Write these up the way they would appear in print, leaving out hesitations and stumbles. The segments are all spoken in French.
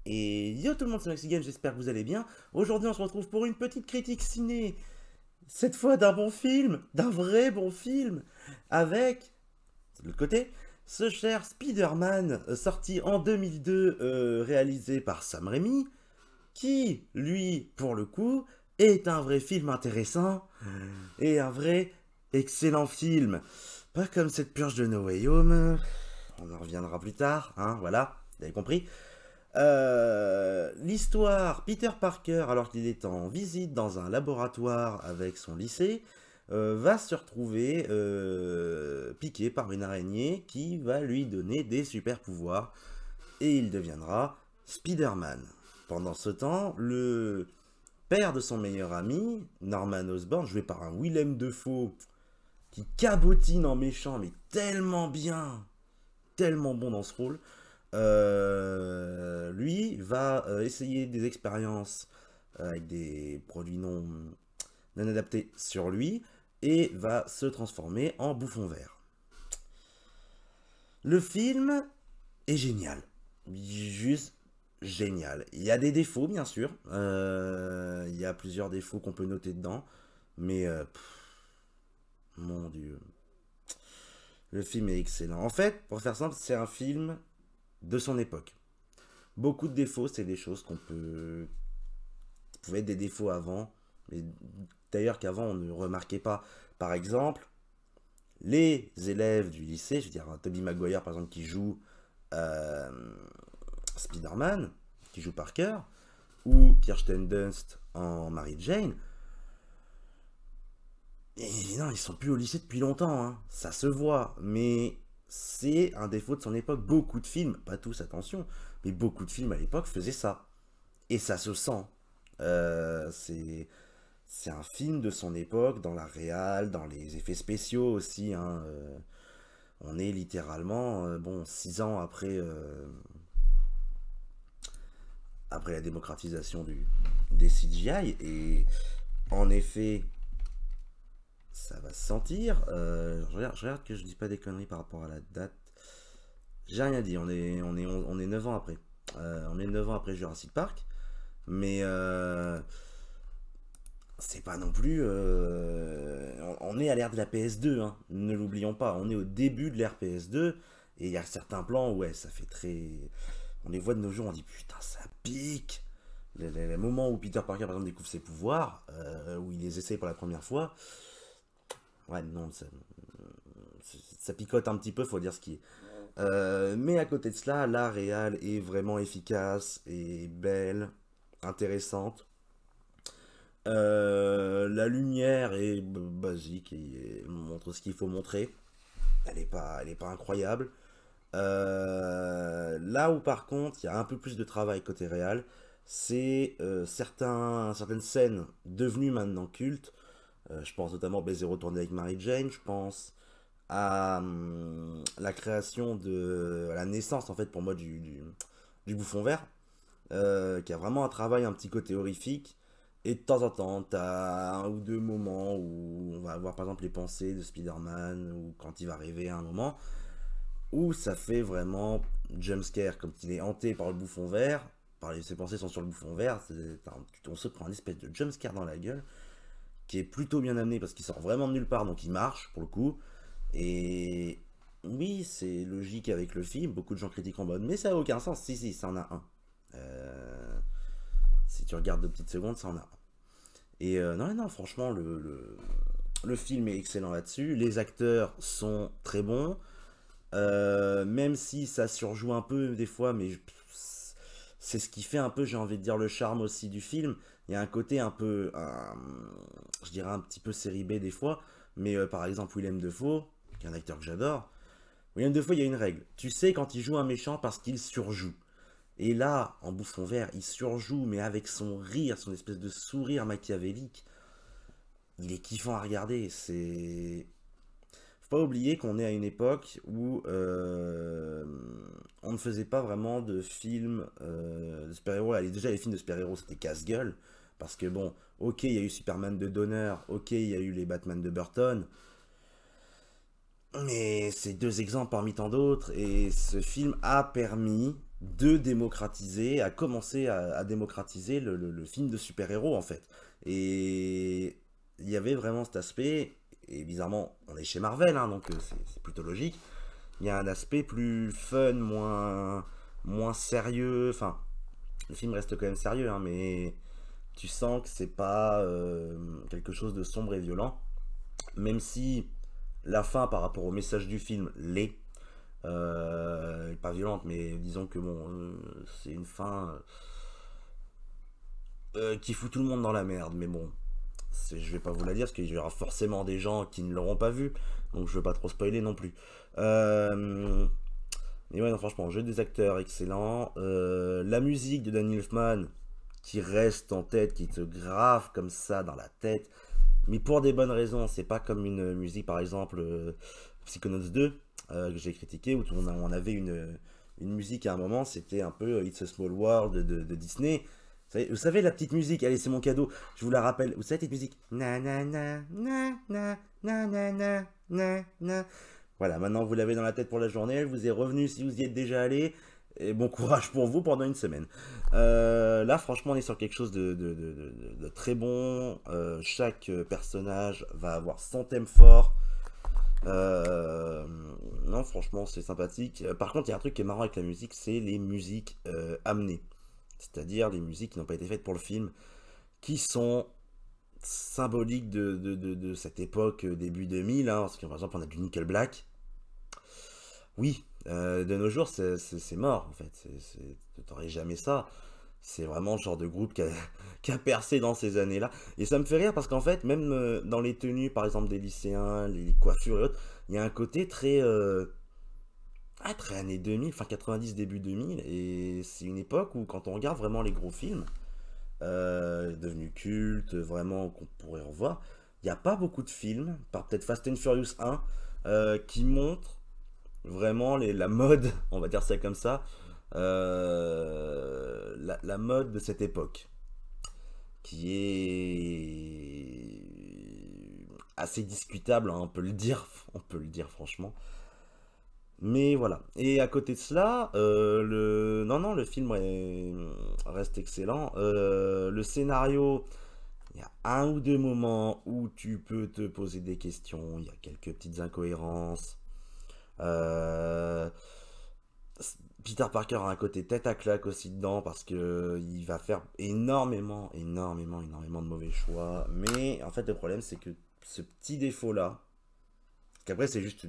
Et yo tout le monde, c'est Maxi Game, j'espère que vous allez bien. Aujourd'hui, on se retrouve pour une petite critique ciné. Cette fois d'un bon film, d'un vrai bon film, avec, de l'autre côté, ce cher Spider-Man, sorti en 2002, réalisé par Sam Raimi, qui, lui, pour le coup, est un vrai film intéressant et un vrai excellent film. Pas comme cette purge de No Way Home, on en reviendra plus tard, hein, voilà, vous avez compris. L'histoire, Peter Parker, alors qu'il est en visite dans un laboratoire avec son lycée, va se retrouver piqué par une araignée qui va lui donner des super pouvoirs et il deviendra Spider-Man. Pendant ce temps, le père de son meilleur ami, Norman Osborn, joué par un Willem Dafoe, qui cabotine en méchant, mais tellement bien, tellement bon dans ce rôle, lui va essayer des expériences avec des produits non adaptés sur lui et va se transformer en bouffon vert. Le film est génial, juste génial. Il y a des défauts bien sûr, il y a plusieurs défauts qu'on peut noter dedans, mais mon dieu, le film est excellent. En fait, pour faire simple, c'est un film de son époque. Beaucoup de défauts, c'est des choses qu'on peut pouvaient être des défauts avant, mais d'ailleurs qu'avant on ne remarquait pas. Par exemple, les élèves du lycée, je veux dire Tobey Maguire par exemple qui joue euh, Spider-Man, qui joue Parker, ou Kirsten Dunst en Mary Jane, et non, ils sont plus au lycée depuis longtemps, hein. Ça se voit, mais c'est un défaut de son époque. Beaucoup de films, pas tous attention, mais beaucoup de films à l'époque faisaient ça. Et ça se sent. Euh, c'est c'est un film de son époque, dans la réal, dans les effets spéciaux aussi, hein. On est littéralement, bon, 6 ans après la démocratisation des CGI. Et en effet, ça va se sentir. Je regarde que je dis pas des conneries par rapport à la date. J'ai rien dit, on est 9 ans après. On est 9 ans après Jurassic Park. Mais c'est pas non plus. On est à l'ère de la PS2, hein, ne l'oublions pas. On est au début de l'ère PS2. Et il y a certains plans, ouais, ça fait très. On les voit de nos jours, on dit putain, ça pique. Le moment où Peter Parker, par exemple, découvre ses pouvoirs, où il les essaie pour la première fois, ouais, non, ça picote un petit peu, faut dire ce qui est. Mais à côté de cela, la réal est vraiment efficace et belle, intéressante. La lumière est basique et montre ce qu'il faut montrer. Elle est pas incroyable. Là où par contre il y a un peu plus de travail côté réal, c'est certaines scènes devenues maintenant cultes. Je pense notamment Baiser retourné avec Mary Jane. Je pense à la création à la naissance en fait pour moi du bouffon vert, qui a vraiment un travail un petit côté horrifique. Et de temps en temps, t'as un ou deux moments où on va avoir par exemple les pensées de Spider-Man, ou quand il va rêver à un moment, où ça fait vraiment jumpscare, comme il est hanté par le bouffon vert, ses pensées sont sur le bouffon vert, on se prend un espèce de jumpscare dans la gueule, qui est plutôt bien amené parce qu'il sort vraiment de nulle part, donc il marche pour le coup. Et oui, c'est logique avec le film, beaucoup de gens critiquent en mode, mais ça a aucun sens. Si, si, ça en a un. Si tu regardes 2 petites secondes, ça en a un. Et non, non, franchement, le film est excellent là-dessus. Les acteurs sont très bons. Même si ça surjoue un peu des fois, mais c'est ce qui fait un peu, j'ai envie de dire, le charme aussi du film. Il y a un côté un peu, je dirais un petit peu série B des fois, mais par exemple Willem Dafoe, qui est un acteur que j'adore, Willem Dafoe, il y a une règle. Tu sais quand il joue un méchant parce qu'il surjoue. Et là, en bouffon vert, il surjoue, mais avec son rire, son espèce de sourire machiavélique. Il est kiffant à regarder. Faut pas oublier qu'on est à une époque où on ne faisait pas vraiment de films de super-héros. Allez, déjà, les films de super-héros, c'était casse-gueule. Parce que bon, ok, il y a eu Superman de Donner, ok, il y a eu les Batman de Burton. Mais c'est deux exemples parmi tant d'autres. Et ce film a permis de démocratiser, a commencé à démocratiser le film de super-héros en fait. Et il y avait vraiment cet aspect, et bizarrement, on est chez Marvel, hein, donc c'est plutôt logique. Il y a un aspect plus fun, moins sérieux. Enfin, le film reste quand même sérieux, hein, mais tu sens que c'est pas quelque chose de sombre et violent. Même si la fin par rapport au message du film l'est, pas violente, mais disons que bon, c'est une fin qui fout tout le monde dans la merde. Mais bon, je vais pas vous la dire parce qu'il y aura forcément des gens qui ne l'auront pas vu, donc je veux pas trop spoiler non plus. Mais ouais, non, franchement, jeu des acteurs excellent. La musique de Danny Elfman qui reste en tête, qui te grave comme ça dans la tête, mais pour des bonnes raisons. C'est pas comme une musique, par exemple, Psychonauts 2, que j'ai critiqué, où on avait une musique à un moment, c'était un peu It's a Small World de Disney. Vous savez, la petite musique, allez, c'est mon cadeau, je vous la rappelle. Vous savez, cette musique na na na na na na na na na na. Voilà, maintenant vous l'avez dans la tête pour la journée, elle vous est revenue si vous y êtes déjà allé. Et bon courage pour vous pendant une semaine. Là, franchement, on est sur quelque chose de très bon. Chaque personnage va avoir son thème fort. Euh, non, franchement, c'est sympathique. Par contre, il y a un truc qui est marrant avec la musique, c'est les musiques amenées. C'est-à-dire les musiques qui n'ont pas été faites pour le film, qui sont symboliques de cette époque début 2000. Hein, parce que, par exemple, on a du Nickelback. Oui, de nos jours, c'est mort, en fait. T'aurais jamais ça. C'est vraiment le genre de groupe qui a percé dans ces années-là. Et ça me fait rire parce qu'en fait, même dans les tenues, par exemple, des lycéens, les coiffures et autres, il y a un côté très années 2000, fin 90, début 2000. Et c'est une époque où, quand on regarde vraiment les gros films, devenus cultes, vraiment, qu'on pourrait revoir, il n'y a pas beaucoup de films, par peut-être Fast and Furious 1, qui montrent vraiment la mode, on va dire ça comme ça, la mode de cette époque, qui est assez discutable, hein, on peut le dire franchement. Mais voilà. Et à côté de cela, non, non, le film reste excellent. Le scénario, il y a un ou deux moments où tu peux te poser des questions. Il y a quelques petites incohérences. Euh, Peter Parker a un côté tête à claque aussi dedans parce que il va faire énormément de mauvais choix. Mais en fait, le problème, c'est que ce petit défaut-là, qu'après, c'est juste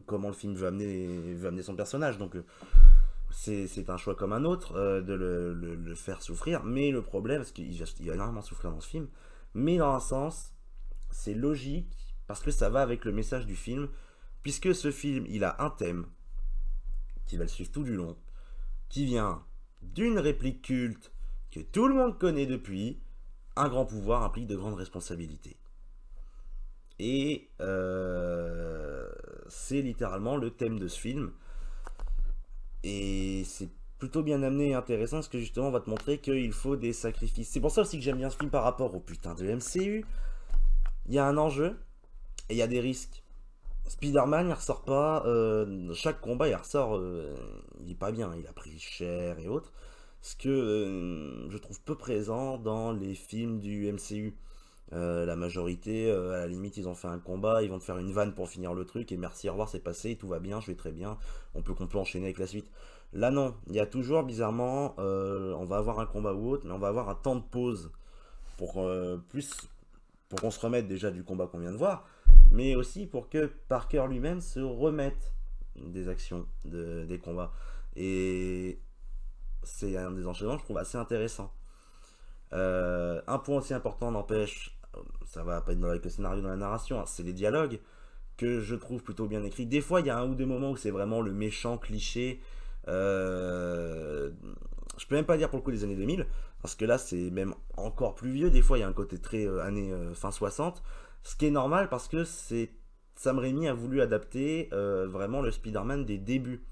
comment le film veut amener son personnage. Donc, c'est un choix comme un autre de le faire souffrir. Mais le problème, c'est qu'il va énormément souffrir dans ce film. Mais dans un sens, c'est logique parce que ça va avec le message du film. Puisque ce film, il a un thème qui va le suivre tout du long, qui vient d'une réplique culte que tout le monde connaît depuis, un grand pouvoir implique de grandes responsabilités. Et c'est littéralement le thème de ce film. Et c'est plutôt bien amené et intéressant parce que justement on va te montrer qu'il faut des sacrifices. C'est pour ça aussi que j'aime bien ce film par rapport au putain de MCU. Il y a un enjeu et il y a des risques. Spider-Man, il ressort pas. Chaque combat, il ressort. Il est pas bien. Il a pris cher et autres. Ce que je trouve peu présent dans les films du MCU. La majorité, à la limite, ils ont fait un combat, ils vont te faire une vanne pour finir le truc, et merci, au revoir, c'est passé, tout va bien, je vais très bien, qu'on peut enchaîner avec la suite. Là, non, il y a toujours, bizarrement, on va avoir un combat ou autre, mais on va avoir un temps de pause pour pour qu'on se remette déjà du combat qu'on vient de voir, mais aussi pour que Parker lui-même se remette des actions, des combats. Et c'est un des enchaînements, je trouve, assez intéressant. Un point aussi important n'empêche, ça va pas être avec le scénario dans la narration, hein, c'est les dialogues que je trouve plutôt bien écrits. Des fois, il y a un ou deux moments où c'est vraiment le méchant cliché. Je peux même pas dire pour le coup des années 2000, parce que là, c'est même encore plus vieux. Des fois, il y a un côté très années fin 60, ce qui est normal parce que Sam Raimi a voulu adapter vraiment le Spider-Man des débuts.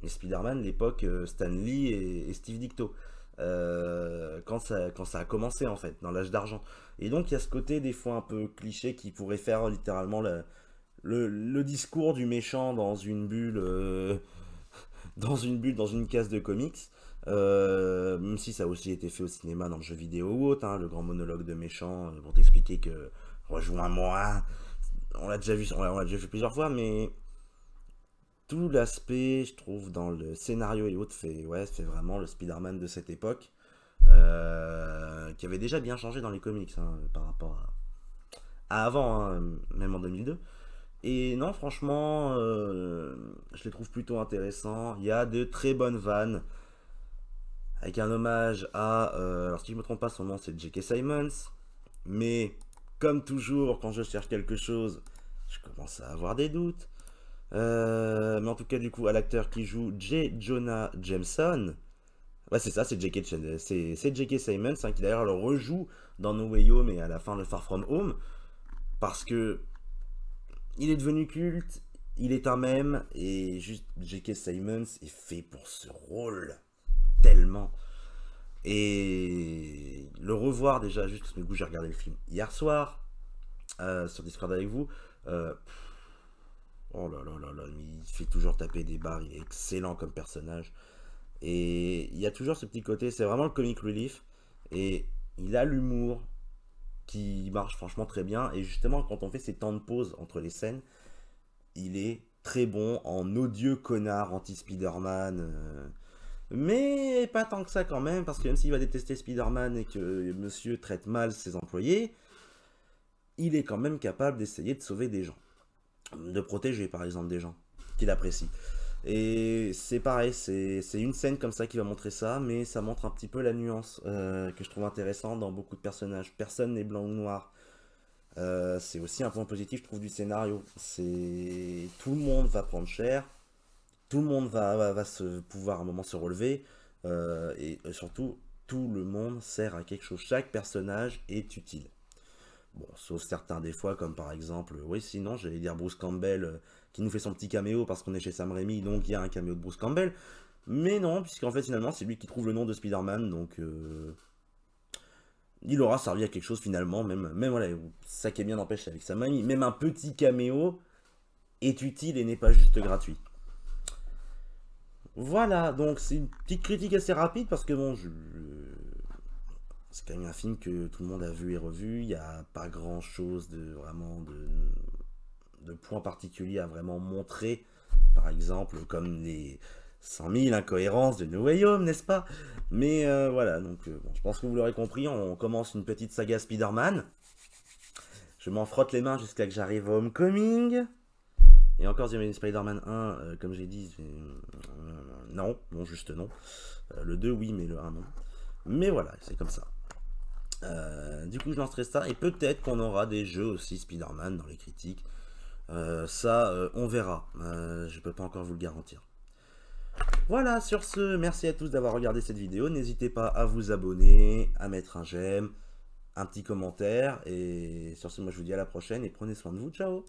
Les Spider-Man, l'époque Stan Lee et Steve Ditko. Quand ça a commencé en fait, dans l'âge d'argent. Et donc il y a ce côté des fois un peu cliché qui pourrait faire littéralement le discours du méchant dans une bulle, dans une case de comics. Même si ça a aussi été fait au cinéma, dans le jeu vidéo ou autre, hein, le grand monologue de méchant pour t'expliquer que rejoins-moi. On l'a déjà vu, on l'a déjà vu plusieurs fois, mais tout l'aspect, je trouve, dans le scénario et autres, fait vraiment le Spider-Man de cette époque, qui avait déjà bien changé dans les comics, hein, par rapport à avant, hein, même en 2002. Et non, franchement, je les trouve plutôt intéressants. Il y a de très bonnes vannes, avec un hommage à... alors si je me trompe pas, son nom c'est J.K. Simmons. Mais, comme toujours, quand je cherche quelque chose, je commence à avoir des doutes. Mais en tout cas, du coup, à l'acteur qui joue J. Jonah Jameson, ouais, c'est ça, c'est J.K. Simmons, hein, qui d'ailleurs le rejoue dans No Way Home et à la fin de Far From Home, parce que il est devenu culte, il est un mème, et juste J.K. Simmons est fait pour ce rôle, tellement. Et le revoir déjà, juste parce que du coup j'ai regardé le film hier soir, sur Discord avec vous, oh là là là là, il fait toujours taper des barres, il est excellent comme personnage. Et il y a toujours ce petit côté, c'est vraiment le comic relief. Et il a l'humour qui marche franchement très bien. Et justement, quand on fait ces temps de pause entre les scènes, il est très bon en odieux connard anti-Spider-Man. Mais pas tant que ça quand même, parce que même s'il va détester Spider-Man et que monsieur traite mal ses employés, il est quand même capable d'essayer de sauver des gens. De protéger par exemple des gens qu'il apprécie. Et c'est pareil, c'est une scène comme ça qui va montrer ça, mais ça montre un petit peu la nuance que je trouve intéressante dans beaucoup de personnages. Personne n'est blanc ou noir. C'est aussi un point positif, je trouve, du scénario. C'est tout le monde va prendre cher, tout le monde va se pouvoir à un moment se relever, et surtout, tout le monde sert à quelque chose. Chaque personnage est utile. Bon, sauf certains des fois, comme par exemple, oui, sinon, j'allais dire Bruce Campbell, qui nous fait son petit caméo parce qu'on est chez Sam Raimi, donc il y a un caméo de Bruce Campbell. Mais non, puisqu'en fait, finalement, c'est lui qui trouve le nom de Spider-Man, donc il aura servi à quelque chose finalement, même voilà, ça qui est bien n'empêche avec Sam Raimi, même un petit caméo est utile et n'est pas juste gratuit. Voilà, donc c'est une petite critique assez rapide parce que bon, c'est quand même un film que tout le monde a vu et revu. Il n'y a pas grand chose de vraiment de points particuliers à vraiment montrer. Par exemple, comme les 100 000 incohérences de No Way Home, n'est-ce pas? Mais voilà, donc bon, je pense que vous l'aurez compris, on commence une petite saga Spider-Man. Je m'en frotte les mains jusqu'à que j'arrive au Homecoming. Et encore, The Amazing Spider-Man 1, comme j'ai dit, non, juste non. Le 2, oui, mais le 1, non. Mais voilà, c'est comme ça. Du coup, je lancerai ça. Et peut-être qu'on aura des jeux aussi Spider-Man dans les critiques. Ça, on verra. Je peux pas encore vous le garantir. Voilà, sur ce, merci à tous d'avoir regardé cette vidéo. N'hésitez pas à vous abonner, à mettre un j'aime, un petit commentaire. Et sur ce, moi je vous dis à la prochaine et prenez soin de vous. Ciao!